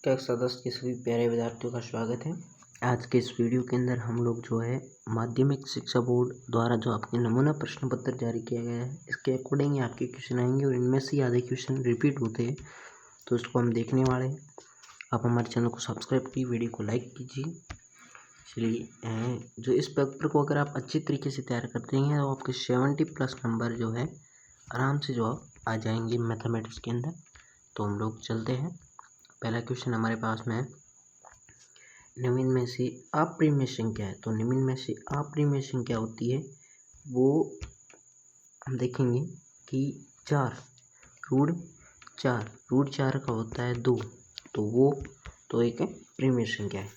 कक्षा 10 के सभी प्यारे विद्यार्थियों का स्वागत है। आज के इस वीडियो के अंदर हम लोग जो है माध्यमिक शिक्षा बोर्ड द्वारा जो आपके नमूना प्रश्न पत्र जारी किया गया है, इसके अकॉर्डिंग आपके क्वेश्चन आएंगे और इनमें से आधे क्वेश्चन रिपीट होते हैं, तो इसको हम देखने वाले हैं। आप हमारे चैनल को सब्सक्राइब कीजिए, वीडियो को लाइक कीजिए। चलिए, जो इस पेपर को अगर आप अच्छी तरीके से तैयार करते हैं तो आपके 70+ नंबर जो है आराम से जो आ जाएंगे मैथमेटिक्स के अंदर। तो हम लोग चलते हैं। पहला क्वेश्चन हमारे पास में है, निम्न में से अप्रिय में संख्या है। तो निम्न में से अप्रिय में संख्या होती है वो हम देखेंगे कि 4 रूट 4 का होता है 2, तो वो तो एक प्रीमिय संख्या है।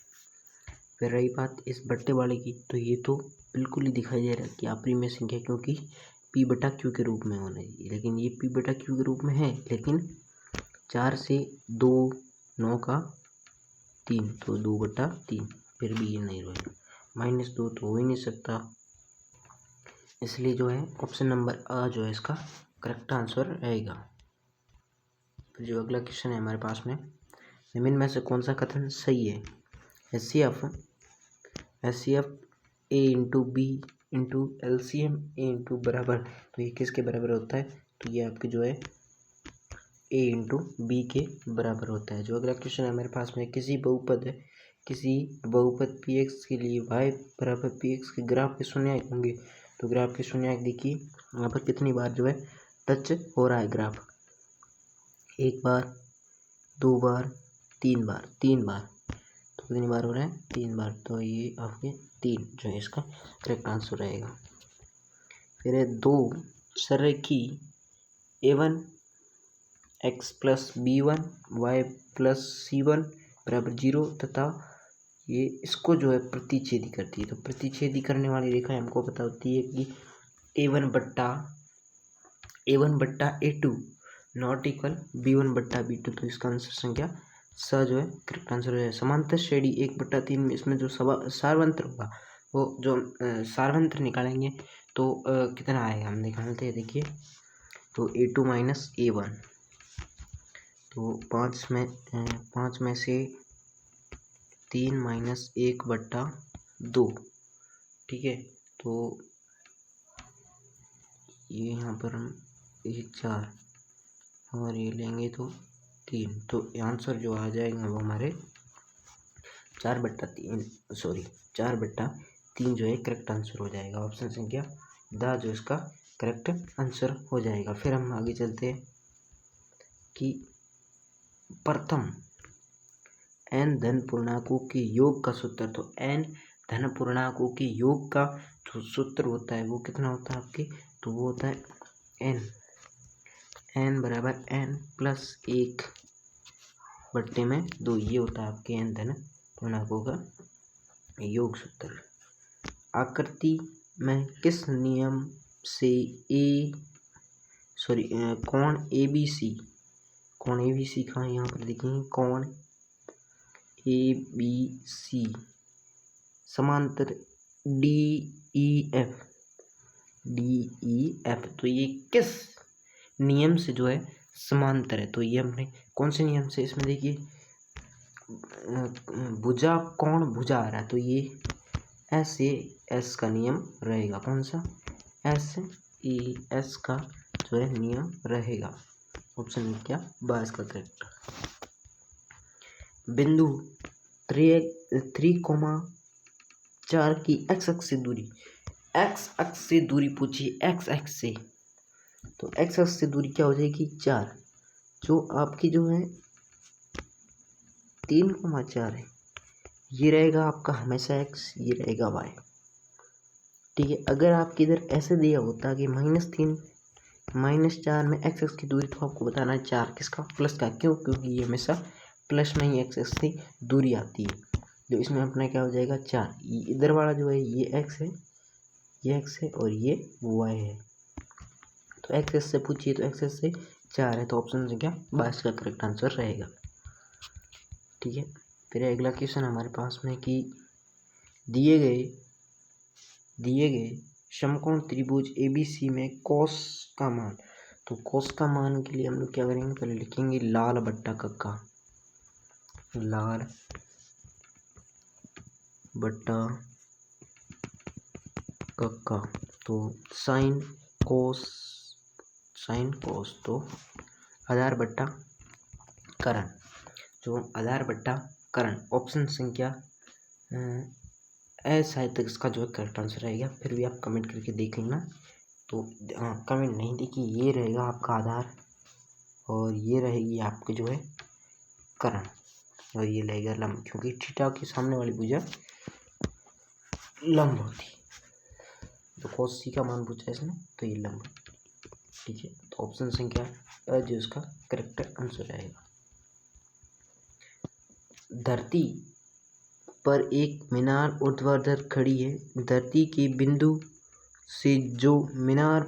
फिर रही बात इस बट्टे वाले की, तो ये तो बिल्कुल ही दिखाई दे रहा है कि अप्रिय संख्या, क्योंकि पी बटा क्यू के रूप में होना चाहिए, लेकिन ये पी बटा क्यू के रूप में है, लेकिन 4 से 2 9 का 3, तो 2/3, फिर भी ये नहीं रहेगा। -2 तो हो ही नहीं सकता, इसलिए जो है ऑप्शन नंबर आ जो है इसका करेक्ट आंसर रहेगा। फिर जो अगला क्वेश्चन है हमारे पास में, निम्न में से कौन सा कथन सही है। HCF A into b into LCM A into बराबर, तो ये किसके बराबर होता है, तो ये आपके जो है A इंटू बी के बराबर होता है। जो अगला क्वेश्चन है हमारे पास में, किसी बहुपद px के लिए y बराबर px के ग्राफ के शून्यांक होंगे। तो ग्राफ के शून्यांक देखिए यहाँ पर कितनी बार जो है टच हो रहा है ग्राफ, 1 बार 2 बार 3 बार, तो कितनी बार हो रहा है, 3 बार, तो ये आपके 3 जो है इसका करेक्ट आंसर रहेगा। फिर है 2 सररेखी A1 x plus B1 y plus C1 बराबर 0 तथा ये इसको जो है प्रतिच्छेदी करती है। तो प्रतिच्छेदी करने वाली रेखा हमको पता होती है कि A1 बट्टा A2 नॉट इक्वल B1 बट्टा B2, तो इसका आंसर संख्या स जो है करेक्ट आंसर है। समांतर श्रेणी 1/3 में इसमें जो सार्वंत्र होगा वो जो सार्वंत्र निकालेंगे तो कितना आएगा हम निकालते हैं। देखिए, तो A2 माइनस A1, तो 5 में से 3 माइनस 1/2, ठीक है। तो ये यहाँ पर हम ये 4 और ये लेंगे तो 3, तो आंसर जो आ जाएगा वो हमारे 4/3 जो है करेक्ट आंसर हो जाएगा। ऑप्शन संख्या द जो इसका करेक्ट आंसर हो जाएगा। फिर हम आगे चलते हैं कि प्रथम n धन पूर्णांकों के योग का सूत्र, तो n धन पूर्णांकों के योग का जो सूत्र होता है वो कितना होता है आपके, तो वो होता है n बराबर n प्लस 1/2, ये होता है आपके n धन पूर्णांकों का योग सूत्र। आकृति में किस नियम से कोण ABC का यहाँ पर देखेंगे, कोण ABC समांतर DEF, तो ये किस नियम से जो है समांतर है। तो ये हमने कौन से नियम से, इसमें देखिए भुजा कोण भुजा आ रहा है, तो ये SAS का नियम रहेगा। कौन सा, SAS का जो है नियम रहेगा। ऑप्शन क्या 22 का करेक्ट। बिंदु 3,4 की x अक्ष से दूरी पूछिए, x अक्ष से, तो x अक्ष से दूरी क्या हो जाएगी 4, जो आपकी जो है 3,4 है, ये रहेगा आपका हमेशा x, ये रहेगा y, ठीक है। अगर आपके इधर ऐसे दिया होता कि -4 में x अक्ष की दूरी, तो आपको बताना है 4 किसका, प्लस का, क्यों, क्योंकि ये हमेशा प्लस में ही x अक्ष से दूरी आती है। जो इसमें अपना क्या हो जाएगा 4, इधर वाला जो है ये x है, और ये y है, तो x अक्ष से पूछिए तो x अक्ष से 4 है, तो ऑप्शन संख्या 22 का करेक्ट आंसर रहेगा, ठीक है। फिर अगला क्वेश्चन हमारे पास में कि दिए गए समकोण त्रिभुज ABC में cos का मान, तो cos का मान के लिए हम लोग क्या करेंगे, पहले लिखेंगे लाल बट्टा कक्का, लार बट्टा कक्का। तो साइन कोस तो आधार बट्टा करण, जो आधार बट्टा करण ऑप्शन संख्या ए शायद तक इसका जो है करेक्ट आंसर रहेगा। फिर भी आप कमेंट करके देख लेना। तो कमेंट नहीं देखिए, ये रहेगा आपका आधार और ये रहेगी आपके जो है करण और ये रहेगा लंब, क्योंकि थीटा के सामने वाली भुजा लंब होती है। तो cos c का मान पूछा है इसने, तो ये लंब, ठीक है। तो ऑप्शन संख्या जो इसका करेक्ट आंसर रहेगा। धरती पर एक मीनार ऊर्ध्वाधर खड़ी है। धरती के बिंदु से जो मीनार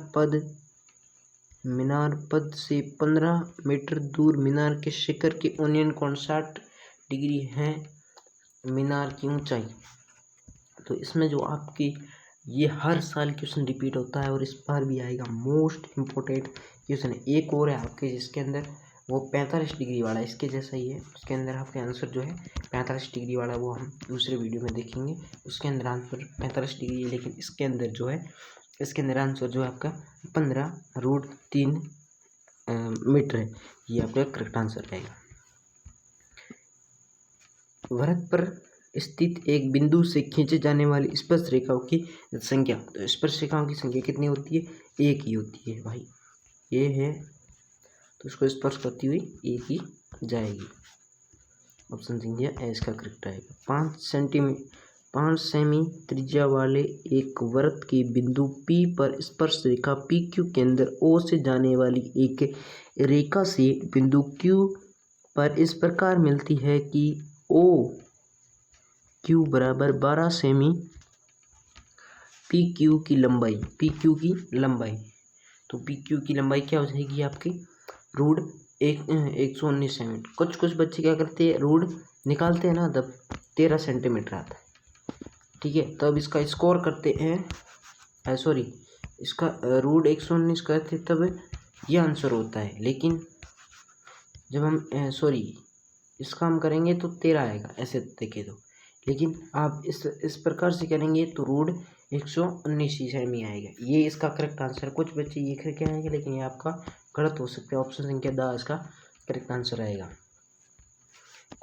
पद से 15 मीटर दूर मीनार के शिखर के उन्नयन कोण 60 डिग्री है। मीनार की ऊंचाई। तो इसमें जो आपकी ये हर साल क्वेश्चन रिपीट होता है और इस बार भी आएगा। मोस्ट इम्पोर्टेंट क्वेश्चन है। एक और है आपके जिसके अंदर वो 45 डिग्री वाला इसके जैसा ही है। उसके अंदर आपके आंसर जो है 45 डिग्री वाला वो हम दूसरे वीडियो में देखेंगे। उसके अंदर आंसर 45 डिग्री है, लेकिन इसके अंदर जो है इसके अंदर आंसर जो है आपका 15√3 मीटर है। ये आपका करेक्ट आंसर रहेगा। वृत्त पर स्थित एक बिंदु से खींचे जाने वाली स्पर्श रेखाओं की संख्या। तो स्पर्श रेखाओं की संख्या कितनी होती है? एक ही होती है भाई। ये है तो इसको स्पर्श करती हुई एक ही जाएगी। ऑप्शन संख्या ए इसका करेक्ट आएगा। 5 सेमी त्रिज्या वाले एक वृत्त के बिंदु P पर स्पर्श रेखा PQ के अंदर O से जाने वाली एक रेखा से बिंदु Q पर इस प्रकार मिलती है कि OQ बराबर 12 सेमी PQ की लंबाई। तो PQ की लंबाई क्या हो जाएगी आपकी? Root 119 centimetre. कुछ बच्चे क्या करते हैं, रूट निकालते हैं ना, तब 13 सेंटीमीटर आता है, ठीक है। तब इसका स्कोर करते हैं, सॉरी इसका रूट 119 करते तब ये आंसर होता है। लेकिन जब हम इसका हम करेंगे तो 13 आएगा, ऐसे देखे तो। लेकिन आप इस प्रकार से करेंगे तो रूट 119 सेमी आएगा। ये इसका करेक्ट आंसर। कुछ बच्चे ये करके आएंगे, लेकिन ये आपका गलत हो सकता है। ऑप्शन संख्या द इसका करेक्ट आंसर आएगा।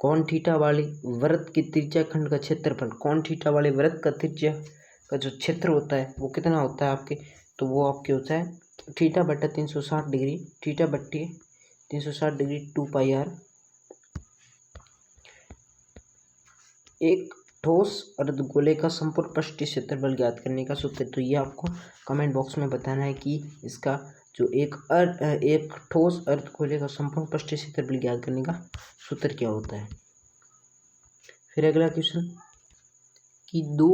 कोण थीटा वाले वृत्त की त्रिज्या खंड का क्षेत्रफल। कोण थीटा वाले वृत्त का त्रिज्या का जो क्षेत्र होता है वो कितना होता है आपके? तो वो आपके होता है थीटा बट्टा 360 डिग्री। थीटा बट्टे 360 डिग्री 2πr। एक ठोस अर्धगोले का संपूर्ण पृष्ठीय क्षेत्रफल ज्ञात करने का सूत्र। तो ये आपको कमेंट बॉक्स में बताना है कि इसका जो एक ठोस अर्धगोले का संपूर्ण पृष्ठीय क्षेत्रफल ज्ञात करने का सूत्र क्या होता है। फिर अगला क्वेश्चन कि दो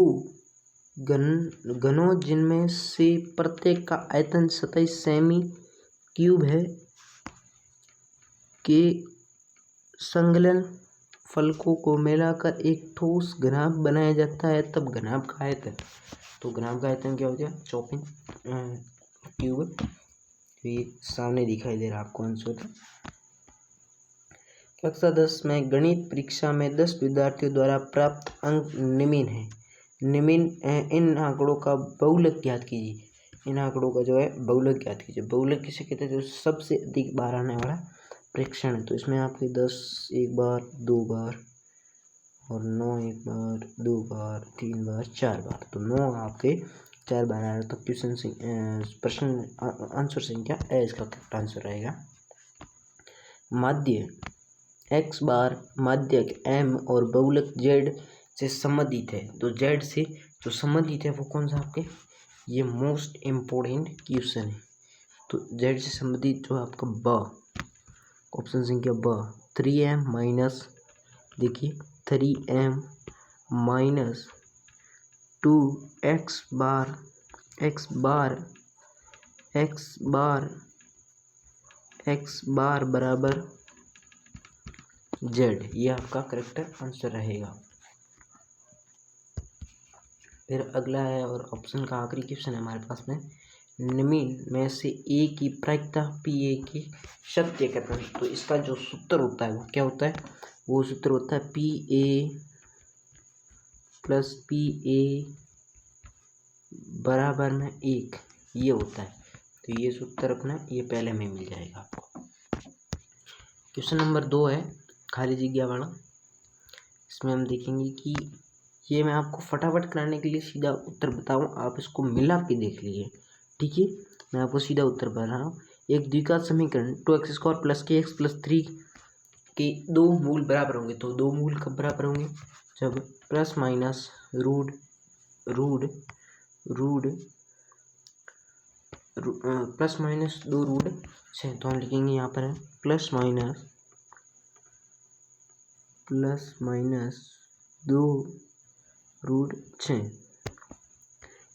घनों जिनमें से प्रत्येक का आयतन 27 सेमी क्यूब है के संलग्न फलकों को मिलाकर एक ठोस घनाभ बनाया जाता है, तब घनाभ का आयतन। तो घनाभ का आयतन क्या हो गया? 24 क्यूब। ये सामने दिखाई दे रहा है आपको आंसर। कक्षा 10 में गणित परीक्षा में 10 विद्यार्थियों द्वारा प्राप्त अंक निम्न है। इन आंकड़ों का बहुलक ज्ञात कीजिए। इन आंकड़ों का जो है बहुलक ज्ञात कीजिए। बहुलक किसे कहते हैं? जो सबसे अधिक बार आने वाला प्रेक्षण है। तो इसमें आपके 10 एक बार, 2 बार और 9 एक बार, 2 बार, 3 बार, 4 बार। तो 9 आपके 4 बार आ रहा है। तो क्वेश्चन से प्रश्न आंसर संख्या ए इसका करेक्ट आंसर रहेगा। माध्य x बार माध्यक m और बहुलक z से संबंधित है। तो z से जो संबंधित है वो कौन सा आपके? ये मोस्ट इम्पोर्टेंट क्वेश्चन है। तो z से संबंधित जो आपका ब, ऑप्शन संख्या ब 3m माइनस, देखिए 3m माइनस 2x बार बराबर z। ये आपका करेक्ट आंसर रहेगा। फिर अगला है और ऑप्शन का आखिरी क्वेश्चन है हमारे पास में। निम्न में से ए की प्रायिकता P A की सत्य कथन। तो इसका जो सूत्र होता है वो क्या होता है? वो सूत्र होता है P A plus P A बराबर में 1, ये होता है। तो ये सूत्र अपना ये पहले में मिल जाएगा आपको। क्वेश्चन नंबर 2 है खाली जगह वाला। इसमें हम देखेंगे कि ये मैं आपको फटाफट कराने के लिए सीधा उत्तर बताऊं, आप इसको मिला के देख लीजिए, ठीक है। मैं आपको सीधा उत्तर बता रहा हूँ। एक द्विघात समीकरण 2x² प्लस kx प्लस 3 के दो मूल बराबर होंगे। तो दो मूल कब बराबर होंगे? जब plus minus root plus minus 2 root 6। तो हम लिखेंगे यहाँ पर है प्लस माइनस 2 रूट 6।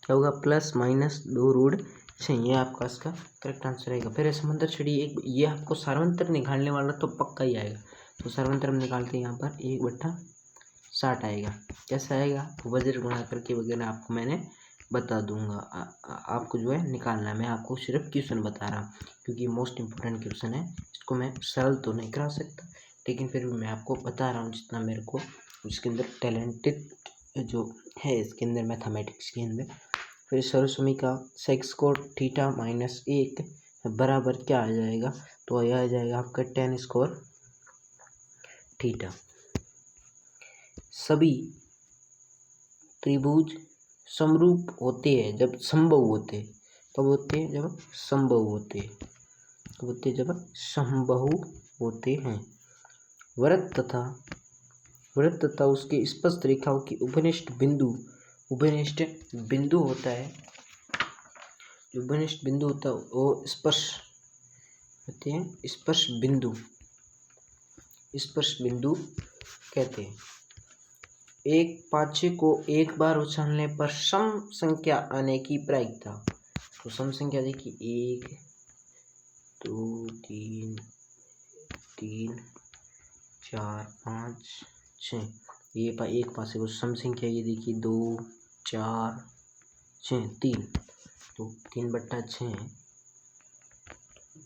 क्या होगा? Plus minus 2 root 6। ये आपका इसका करेक्ट आंसर आएगा। फिर समंदर छड़ी एक, ये आपको सर्वंतर निकालने वाला तो पक्का ही आएगा। तो सर्वंतर हम निकालते हैं यहाँ पर 1/60 आएगा। कैसे आएगा? वज्र गुणा करके वगैरह आपको मैंने बता दूंगा। आपको जो है निकालना है। मैं आपको सिर्फ क्वेश्चन बता रहा हूँ क्योंकि मोस्ट इम्पोर्टेंट क्वेश्चन है। इसको मैं सरल तो नहीं करा सकता, लेकिन फिर भी मैं आपको बता रहा हूँ जितना मेरे को इसके अंदर टैलेंटेड जो है इसके अंदर मैथमेटिक्स के अंदर। फिर सर्वसमीका सेक्स को थीटा माइनस 1 बराबर क्या आ जाएगा? तो यह आ जाएगा आपका tan स्क्वायर थीटा। सभी त्रिभुज समरूप होते हैं जब संभव होते हैं। कब होते हैं? जब संभव होते हैं। कब होते हैं? जब संभव होते हैं। वृत्त तथा उसके स्पर्श रेखाओं की उपनिष्ठ बिंदु होता है। जो उपनिष्ठ बिंदु होता है वो स्पर्श होते हैं। स्पर्श बिंदु कहते हैं। एक पाछे को एक बार उछालने पर सम संख्या आने की प्रायिकता। तो सम संख्या देखिए 1 2 3 4 5 6। ये एक पासे को सम संख्या ये देखिए 2 4 6 3। तो 3/6।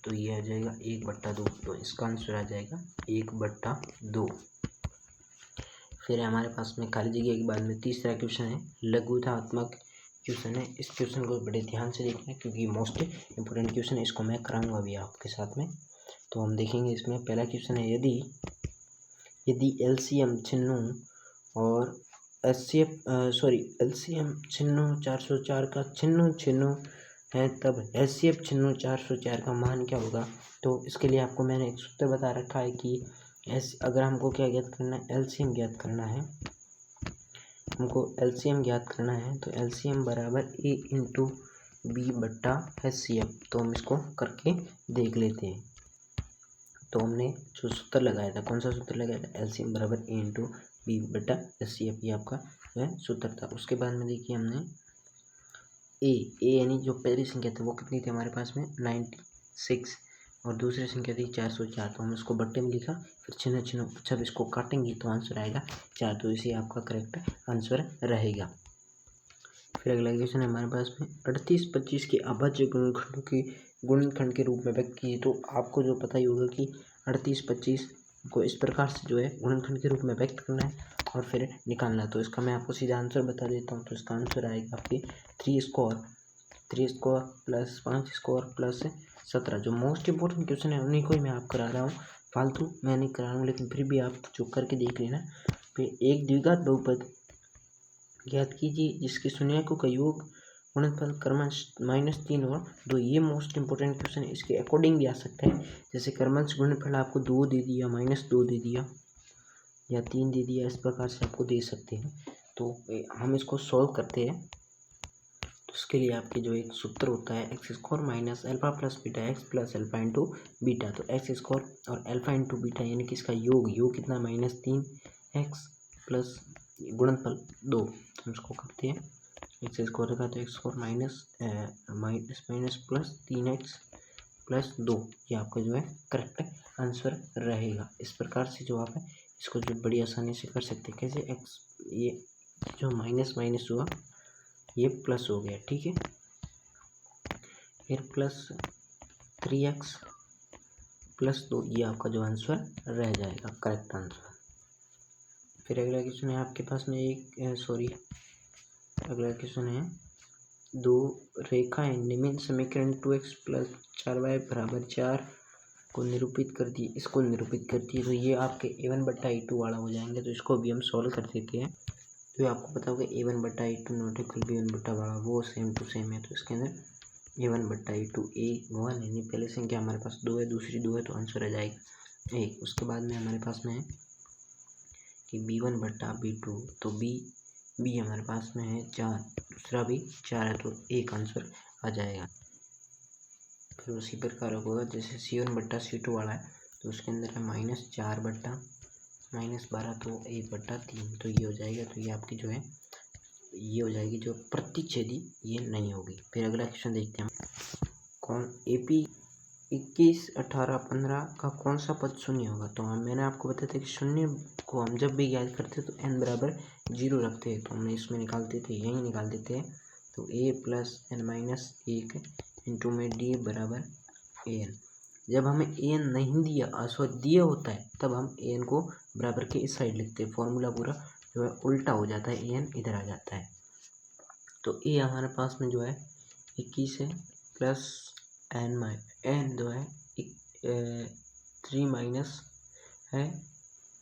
तो ये आ जाएगा 1/2। तो इसका आंसर आ जाएगा 1/2। फिर हमारे पास में खाली जगह के बाद में तीसरा क्वेश्चन है लघुतात्मक क्वेश्चन है। इस क्वेश्चन को बड़े ध्यान से देखना क्योंकि मोस्ट इम्पोर्टेंट क्वेश्चन है। इसको मैं कराऊंगा अभी आपके साथ में। तो हम देखेंगे इसमें पहला क्वेश्चन है यदि एलसीएम छिन्नों और एलसीएम छिन्नों 404 का छिन्नों है तब एचसीएफ छिन्नों 404 का मान क्या होगा? तो इसके लिए आपको मैंने एक सूत्र बता रखा है कि अगर हमको क्या ज्ञात करना है? एलसीएम ज्ञात करना है। हमको एलसीएम ज्ञात करना है तो एलसीएम बराबर A इंटू B/HCF। तो हम इसको करके देख लेते हैं। तो हमने जो सूत्र लगाया था, कौन सा सूत्र लगाया था? एलसीएम बराबर A इंटू B/HCF। ये आपका जो है सूत्र था। उसके बाद में देखिए हमने ए यानी जो पहली संख्या थी वो कितनी थी हमारे पास में? 96 और दूसरी संख्या थी 404। तो हम इसको बट्टे में लिखा, फिर छिन्न जब इसको काटेंगे तो आंसर आएगा 4। तो इसी आपका करेक्ट आंसर रहेगा। फिर अगला क्वेश्चन है हमारे पास में 38-25 के अभाज्य गुणनखंडों के गुणनखंड के रूप में व्यक्त किए। तो आपको जो पता ही होगा कि 38-25 को इस प्रकार से जो है गुणनखंड के रूप में व्यक्त करना है और फिर निकालना है। तो इसका मैं आपको सीधा आंसर बता देता हूँ। तो इसका आंसर आएगा आपके 3 स्क्वायर प्लस 5 स्क्वायर प्लस 17। जो मोस्ट इम्पोर्टेंट क्वेश्चन है उन्हीं को ही मैं आप करा रहा हूँ, फालतू मैं नहीं करा रहा हूँ, लेकिन फिर भी आप जो करके देख लेना। फिर एक द्विघात बहुपद ज्ञात कीजिए जिसके शून्यकों का योग गुणनफल क्रमश -3 और 2। ये मोस्ट इंपोर्टेंट क्वेश्चन है। इसके अकॉर्डिंग भी आ सकता है। जैसे क्रमश गुणनफल आपको 2 दे दिया, -2 दे दिया या 3 दे दिया, इस प्रकार से आपको दे सकते हैं। तो हम इसको सॉल्व करते हैं। तो उसके लिए आपके जो एक सूत्र होता है x² minus alpha plus beta x plus alpha into beta. तो x² और अल्फा इंटू बीटा यानी कि इसका योग कितना? -3x प्लस गुणनफल 2। हम इसको करते हैं x² का, तो x² minus plus 3x plus 2। ये आपका जो है करेक्ट आंसर रहेगा। इस प्रकार से जो आप है इसको जो बड़ी आसानी से कर सकते हैं। कैसे? x ये जो माइनस हुआ ये प्लस हो गया, ठीक है। फिर प्लस 3x प्लस 2 ये आपका जो आंसर रह जाएगा, करेक्ट आंसर। फिर अगला क्वेश्चन है आपके पास में अगला क्वेश्चन है, दो रेखाएं निम्न समीकरण 2x + 4y = 4 को निरूपित करती है, इसको निरूपित करती है। तो ये आपके a1/a2 वाला हो जाएंगे। तो इसको भी हम सॉल्व कर देते हैं। तो आपको पता होगा a1/a2 नॉट इक्वल b1/, वो सेम टू सेम है। तो इसके अंदर a1/a2 a1 यानी पहले संख्या हमारे पास 2 है, दूसरी 2 है, तो आंसर आ जाएगा 1। उसके बाद में हमारे पास में है कि b1/b2, तो b हमारे पास में है 4, दूसरा भी 4 है, तो एक आंसर आ जाएगा। फिर उसी प्रकार होगा जैसे c1/c2 वाला है, तो उसके अंदर है -4/-12, तो 1/3, तो ये हो जाएगा। तो ये आपकी जो है ये हो जाएगी जो प्रतिच्छेदी, ये नहीं होगी। फिर अगला क्वेश्चन देखते हैं हम, कौन AP 21, 18, 15 का कौन सा पद शून्य होगा। तो मैंने आपको बताया था कि शून्य को हम जब भी ज्ञात करते हैं तो n = 0 रखते हैं। तो हमने इसमें निकाल देते, यहीं निकाल देते हैं। तो a + n-1 इंटू में d = an। जब हमें an नहीं दिया होता है, तब हम an को बराबर के इस साइड लिखते हैं। फॉर्मूला पूरा जो है उल्टा हो जाता है, an इधर आ जाता है। तो a हमारे पास में जो है 21 है, प्लस n जो है 3 है,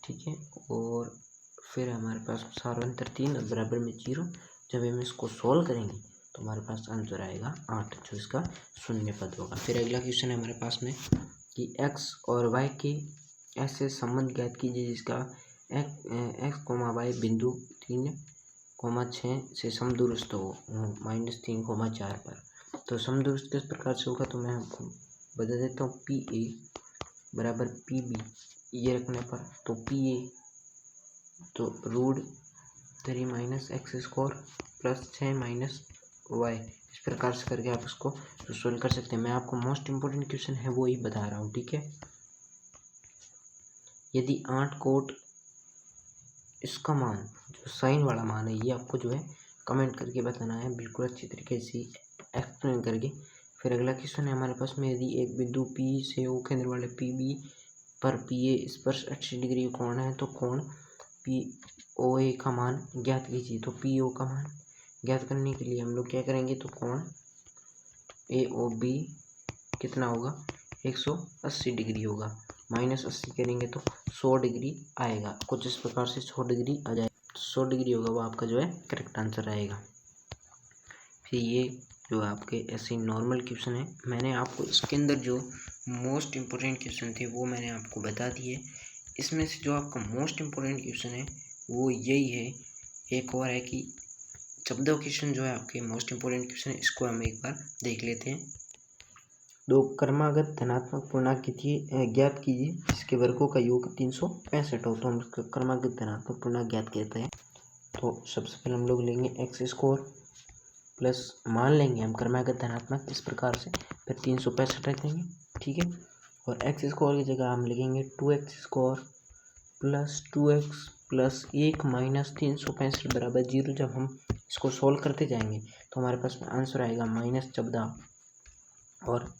ठीक है। और फिर हमारे पास सारा अंतर 3 बराबर में 0। जब हम इसको सॉल्व करेंगे तो हमारे पास आंसर आएगा 8, जो इसका शून्य पद होगा। फिर अगला क्वेश्चन है हमारे पास में कि x और y के ऐसे संबंध ज्ञात कीजिए जिसका x, y बिंदु 3, 6 से समदूरस्थ हो -3, 4 पर। तो समदूरस्थ किस प्रकार से होगा, तो मैं आपको बता देता हूँ। PA = PB ये रखने पर, तो PA तो √3 - x² + 6 - y, इस प्रकार से करके आप इसको सोल्व कर सकते हैं। मैं आपको मोस्ट इम्पोर्टेंट क्वेश्चन है वो ही बता रहा हूँ, ठीक है। यदि 8 कोट इसका मान जो साइन वाला मान है, ये आपको जो है कमेंट करके बताना है, बिल्कुल अच्छी तरीके से एक्सप्लेन करके। फिर अगला क्वेश्चन है हमारे पास में, यदि एक बिंदु P से O केंद्र वाले PB पर PA स्पर्श 80 डिग्री कोण है, तो कोण POA का मान ज्ञात कीजिए। तो PO का मान ज्ञात करने के लिए हम लोग क्या करेंगे, तो कोण AOB कितना होगा, 180 डिग्री होगा। -80 करेंगे तो 100 डिग्री आएगा। कुछ इस प्रकार से 100 डिग्री आ जाएगा, 100 डिग्री होगा, वो आपका जो है करेक्ट आंसर आएगा। फिर ये जो आपके ऐसे नॉर्मल क्वेश्चन है, मैंने आपको इसके अंदर जो मोस्ट इम्पोर्टेंट क्वेश्चन थे वो मैंने आपको बता दिए। इसमें से जो आपका मोस्ट इम्पोर्टेंट क्वेश्चन है वो यही है। एक और है कि 14 क्वेश्चन जो है आपके मोस्ट इम्पोर्टेंट क्वेश्चन है, इसको हम एक बार देख लेते हैं। दो क्रमागत धनात्मक पूर्णांक ज्ञात कीजिए जिसके वर्गों का योग 365 हो। तो हम इसका क्रमागत धनात्मक पूर्णांक ज्ञात कहते हैं। तो सबसे पहले हम लोग लेंगे x² प्लस मान लेंगे हम क्रमागत धनात्मक इस प्रकार से, फिर 365 रख देंगे, ठीक है। और x² की जगह हम लिखेंगे 2x² प्लस 2x प्लस 1 - 365 = 0। जब हम इसको सॉल्व करते जाएंगे तो हमारे पास में आंसर आएगा -14 और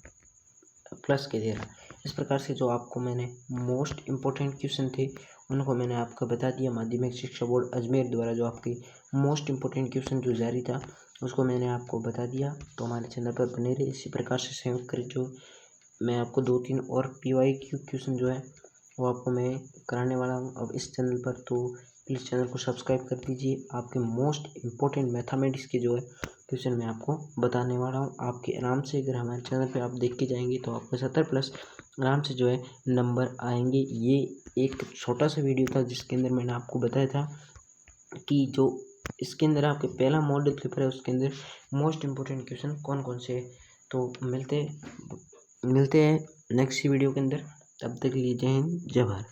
प्लस के 13। इस प्रकार से जो आपको मैंने मोस्ट इम्पोर्टेंट क्वेश्चन थे उनको मैंने आपको बता दिया। माध्यमिक शिक्षा बोर्ड अजमेर द्वारा जो आपकी मोस्ट इम्पोर्टेंट क्वेश्चन जो जारी था उसको मैंने आपको बता दिया। तो हमारे चैनल पर बने रहे, इसी प्रकार से सहयोग करें। जो मैं आपको 2-3 और PYQ क्वेश्चन जो है वो आपको मैं कराने वाला हूँ अब इस चैनल पर, तो प्लीज़ चैनल को सब्सक्राइब कर दीजिए। आपके मोस्ट इम्पोर्टेंट मैथमेटिक्स के जो है क्वेश्चन मैं आपको बताने वाला हूँ। आपके आराम से अगर हमारे चैनल पे आप देख के जाएंगे तो आपको 70+ आराम से जो है नंबर आएंगे। ये एक छोटा सा वीडियो था जिसके अंदर मैंने आपको बताया था कि जो इसके अंदर आपके पहला मॉडल पेपर है उसके अंदर मोस्ट इम्पोर्टेंट क्वेश्चन कौन कौन से है। तो मिलते हैं नेक्स्ट वीडियो के अंदर। तब तक के लिए जय हिंद, जय भारत।